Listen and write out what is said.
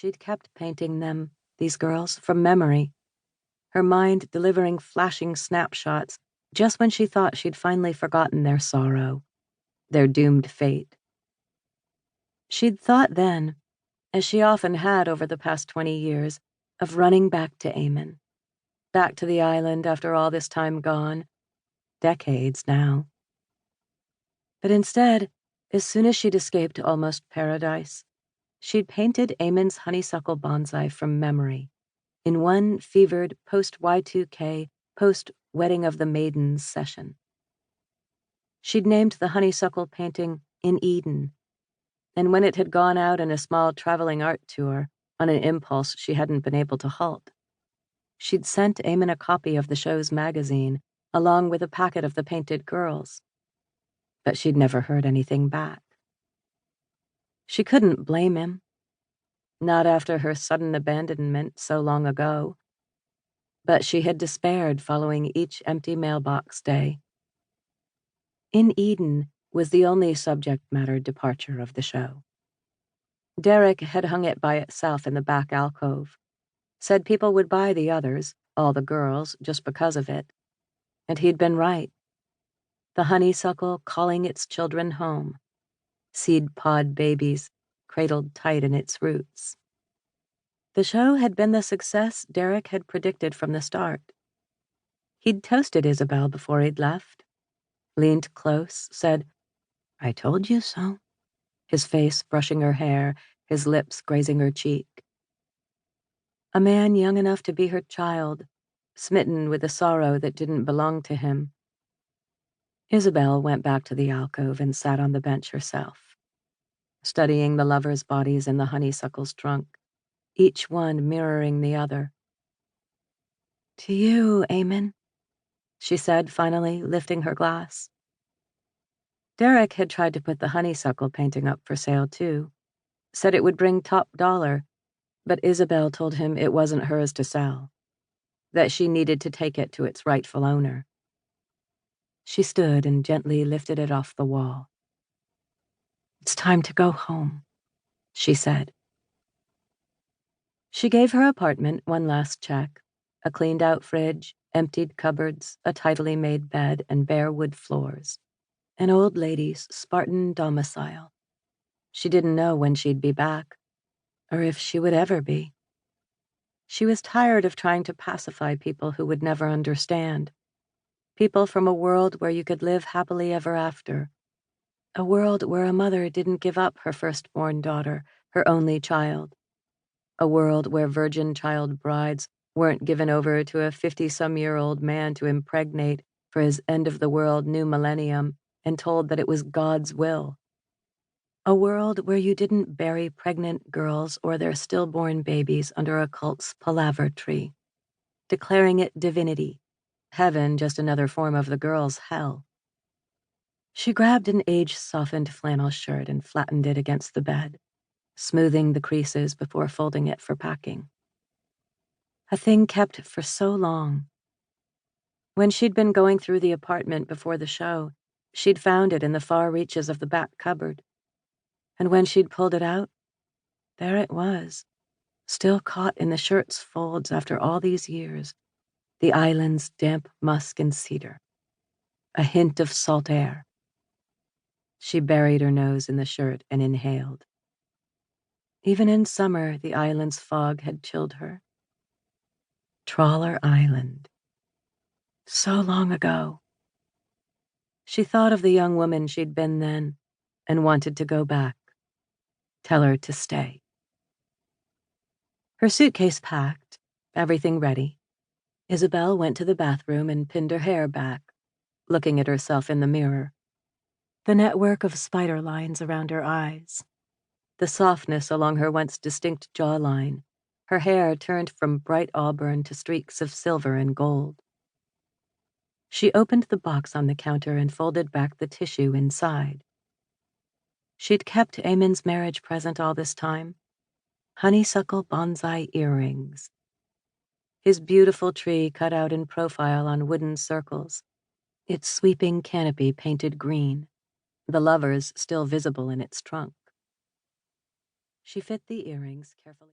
she'd kept painting them, these girls, from memory, her mind delivering flashing snapshots just when she thought she'd finally forgotten their sorrow, their doomed fate. She'd thought then, as she often had over the past 20 years, of running back to Eamon, back to the island after all this time gone, decades now. But instead, as soon as she'd escaped almost paradise, she'd painted Eamon's honeysuckle bonsai from memory, in one fevered post-Y2K, post-Wedding of the Maidens session. She'd named the honeysuckle painting In Eden, and when it had gone out in a small traveling art tour, on an impulse she hadn't been able to halt, she'd sent Eamon a copy of the show's magazine, along with a packet of the painted girls. But she'd never heard anything back. She couldn't blame him. Not after her sudden abandonment so long ago. But she had despaired following each empty mailbox day. In Eden was the only subject matter departure of the show. Derek had hung it by itself in the back alcove, said people would buy the others, all the girls, just because of it. And he'd been right. The honeysuckle calling its children home, seed pod babies cradled tight in its roots. The show had been the success Derek had predicted from the start. He'd toasted Isabelle before he'd left, leaned close, said, "I told you so," his face brushing her hair, his lips grazing her cheek. A man young enough to be her child, smitten with a sorrow that didn't belong to him. Isabelle went back to the alcove and sat on the bench herself, studying the lovers' bodies in the honeysuckle's trunk, each one mirroring the other. "To you, Eamon," she said, finally, lifting her glass. Derek had tried to put the honeysuckle painting up for sale, too, said it would bring top dollar, but Isabelle told him it wasn't hers to sell, that she needed to take it to its rightful owner. She stood and gently lifted it off the wall. "It's time to go home," she said. She gave her apartment one last check, a cleaned-out fridge, emptied cupboards, a tidily made bed, and bare wood floors. An old lady's Spartan domicile. She didn't know when she'd be back, or if she would ever be. She was tired of trying to pacify people who would never understand. People from a world where you could live happily ever after. A world where a mother didn't give up her firstborn daughter, her only child. A world where virgin child brides weren't given over to a 50-some-year-old man to impregnate for his end-of-the-world new millennium and told that it was God's will. A world where you didn't bury pregnant girls or their stillborn babies under a cult's palaver tree, declaring it divinity, heaven just another form of the girl's hell. She grabbed an age-softened flannel shirt and flattened it against the bed, smoothing the creases before folding it for packing. A thing kept for so long. When she'd been going through the apartment before the show, she'd found it in the far reaches of the back cupboard. And when she'd pulled it out, there it was, still caught in the shirt's folds after all these years, the island's damp musk and cedar. A hint of salt air. She buried her nose in the shirt and inhaled. Even in summer, the island's fog had chilled her. Trawler Island. So long ago. She thought of the young woman she'd been then and wanted to go back. Tell her to stay. Her suitcase packed, everything ready, Isabelle went to the bathroom and pinned her hair back, looking at herself in the mirror. The network of spider lines around her eyes, the softness along her once distinct jawline, her hair turned from bright auburn to streaks of silver and gold. She opened the box on the counter and folded back the tissue inside. She'd kept Eamon's marriage present all this time. Honeysuckle bonsai earrings. His beautiful tree cut out in profile on wooden circles, its sweeping canopy painted green, the lovers still visible in its trunk. She fit the earrings carefully.